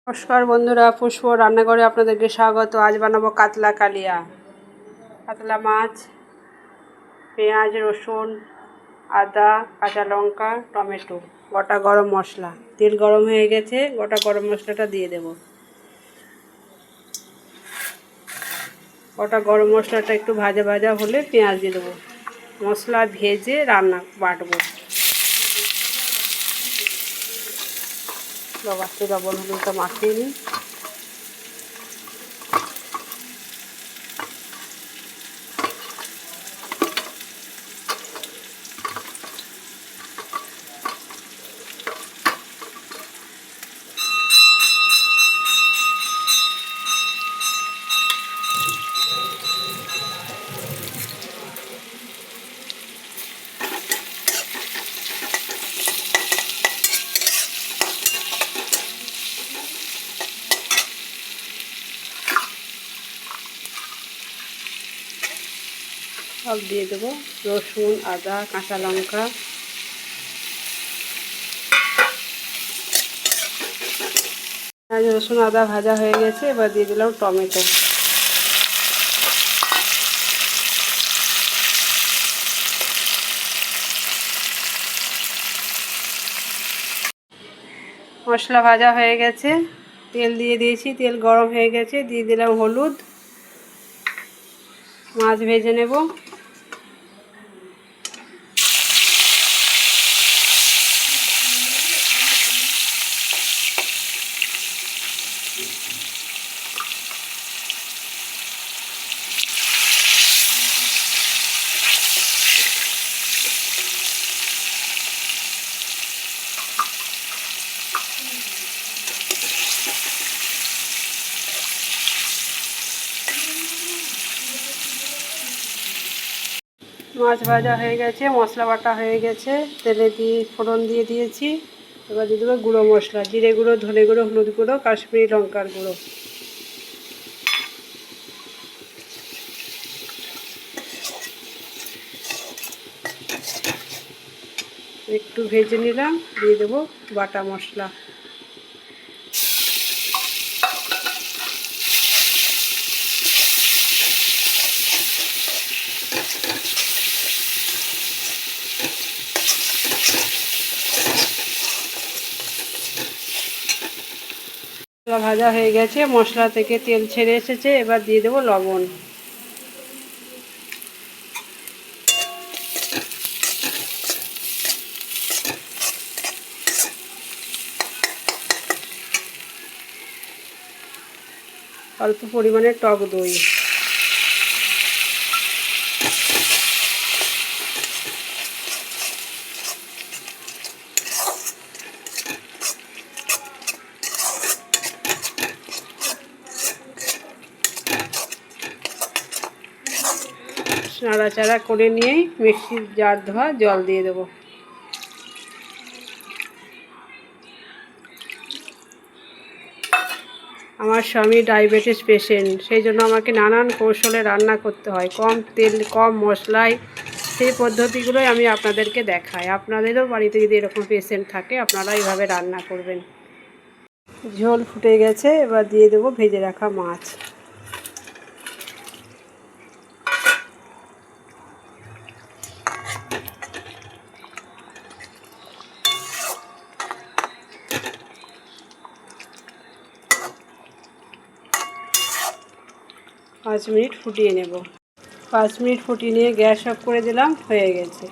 নমস্কার বন্ধুরা, পুষ্প রান্নাঘরে আপনাদেরকে স্বাগত। আজ বানাবো কাতলা কালিয়া। কাতলা মাছ, পেঁয়াজ, রসুন, আদা, কাঁচা লঙ্কা, টমেটো, গোটা গরম মশলা। তেল গরম হয়ে গেছে, গোটা গরম মশলাটা দিয়ে দেব। গোটা গরম মশলাটা একটু ভাজা ভাজা হলে পেঁয়াজ দিয়ে দেবো। মশলা ভেজে রান্না বাটবো। বাচ্চা লবণ হলুদটা মাখিয়ে নিই। সব দিয়ে দেবো, রসুন, আদা, কাঁচা লঙ্কা। রসুন আদা ভাজা হয়ে গেছে, এবার দিয়ে দিলাম টমেটো। মশলা ভাজা হয়ে গেছে, তেল দিয়ে দিয়েছি, তেল গরম হয়ে গেছে, দিয়ে দিলাম হলুদ। মাছ ভেজে নেব। মাছ ভাজা হয়ে গেছে, মশলা বাটা হয়ে গেছে, তেলে দিয়ে ফোড়ন দিয়ে দিয়েছি। এবার দিয়ে দেবো গুঁড়ো মশলা, জিরে গুঁড়ো, ধনে গুঁড়ো, হলুদ গুঁড়ো, কাশ্মীরি লঙ্কার গুঁড়ো। একটু ভেজে নিলাম, দিয়ে দেবো বাটা মশলা। মশলা ভাজা হয়ে গেছে, মশলা থেকে তেল ছেড়ে এসেছে, এবার দিয়ে দেবো লবণ। অল্প পরিমাণে টক দই। নাড়াচাড়া করে নিয়েই মিক্সির জার ধোয়া জল দিয়ে দেবো। আমার স্বামী ডায়াবেটিস পেশেন্ট, সেই জন্য আমাকে নানান কৌশলে রান্না করতে হয়, কম তেল কম মশলায়। সেই পদ্ধতিগুলোই আমি আপনাদেরকে দেখাই। আপনাদেরও বাড়িতে যদি এরকম পেশেন্ট থাকে, আপনারা এইভাবে রান্না করবেন। ঝোল ফুটে গেছে, এবার দিয়ে দেবো ভেজে রাখা মাছ। পাঁচ মিনিট ফুটিয়ে নেব। 5 মিনিট ফুটিয়ে নিয়ে গ্যাস অফ করে দিলাম, হয়ে গেছে।